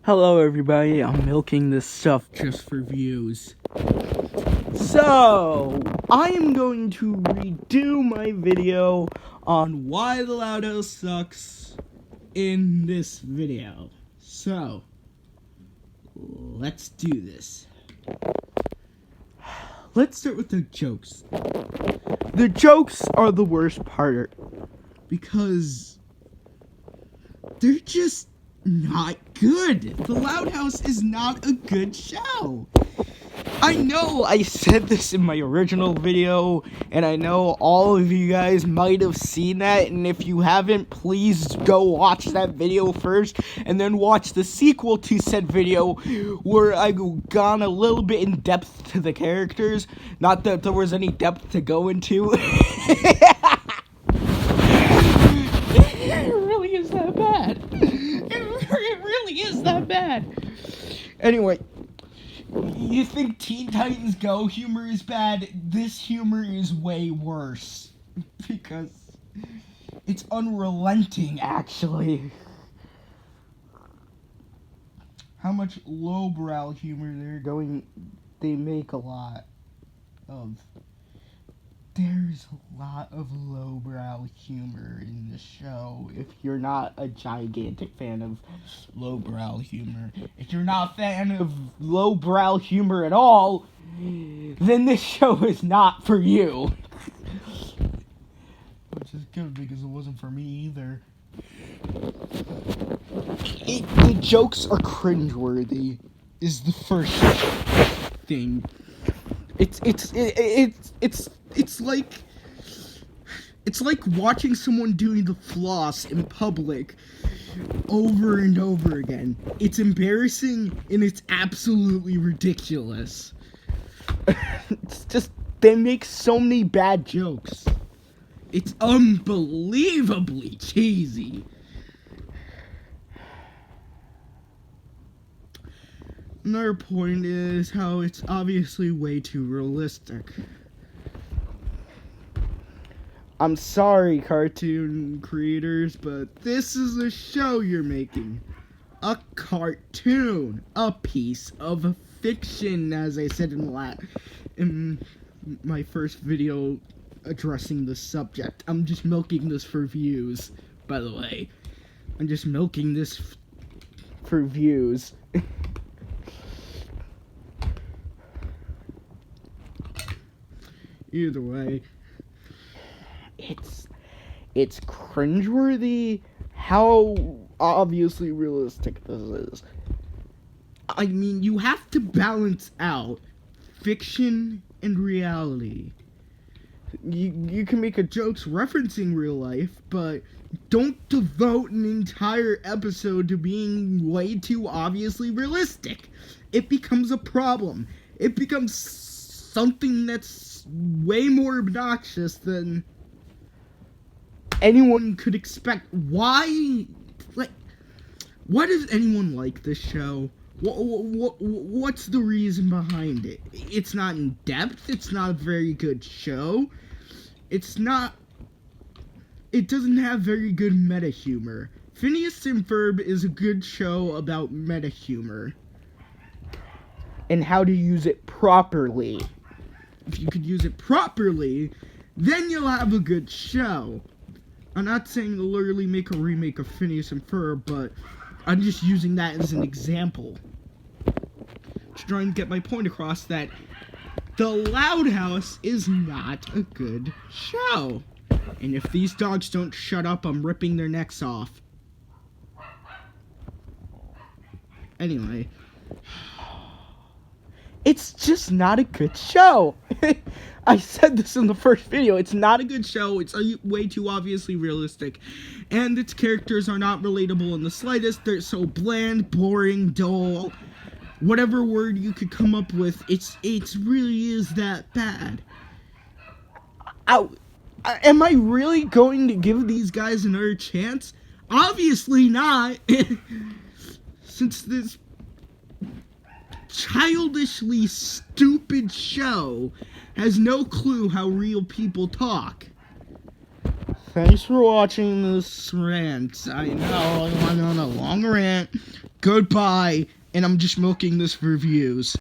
Hello everybody, I'm milking this stuff just for views. So, I am going to redo my video on why the Loud House sucks in this video. So, let's do this. Let's start with the jokes. The jokes are the worst part because they're just not good. The Loud House is not a good show. I know I said this in my original video, and I know all of you guys might have seen that, and if you haven't, please go watch that video first, and then watch the sequel to said video, where I've gone a little bit in depth to the characters. Not that there was any depth to go into. It really is that bad. It really is that bad. Anyway, you think Teen Titans Go humor is bad? This humor is way worse. Because it's unrelenting, actually. How much lowbrow humor they make a lot of. There's a lot of lowbrow humor in the show. If you're not a gigantic fan of lowbrow humor, if you're not a fan of lowbrow humor at all, then this show is not for you. Which is good because it wasn't for me either. The jokes are cringeworthy, is the first thing. It's like watching someone doing the floss in public over and over again. It's embarrassing and it's absolutely ridiculous. It's just, they make so many bad jokes. It's unbelievably cheesy. Another point is how it's obviously way too realistic. I'm sorry, cartoon creators, but this is a show you're making. A cartoon. A piece of fiction, as I said in my first video addressing the subject. I'm just milking this for views, by the way. I'm just milking this for views. Either way, it's cringeworthy how obviously realistic this is. I mean, you have to balance out fiction and reality. You can make a jokes referencing real life, but don't devote an entire episode to being way too obviously realistic. It becomes a problem. It becomes something that's way more obnoxious than anyone could expect. Why does anyone like this show? What's the reason behind it? It's not in depth. It's not a very good show. It doesn't have very good meta humor. Phineas and Ferb is a good show about meta humor and how to use it properly. If you could use it properly, then you'll have a good show. I'm not saying to literally make a remake of Phineas and Ferb, but I'm just using that as an example. Just trying to get my point across that The Loud House is not a good show. And if these dogs don't shut up, I'm ripping their necks off. Anyway. It's just not a good show. I said this in the first video. It's not a good show. It's way too obviously realistic. And its characters are not relatable in the slightest. They're so bland, boring, dull. Whatever word you could come up with, it really is that bad. Am I really going to give these guys another chance? Obviously not. Since this childishly stupid show has no clue how real people talk. Thanks for watching this rant. I know I went on a long rant. Goodbye, and I'm just milking this for views.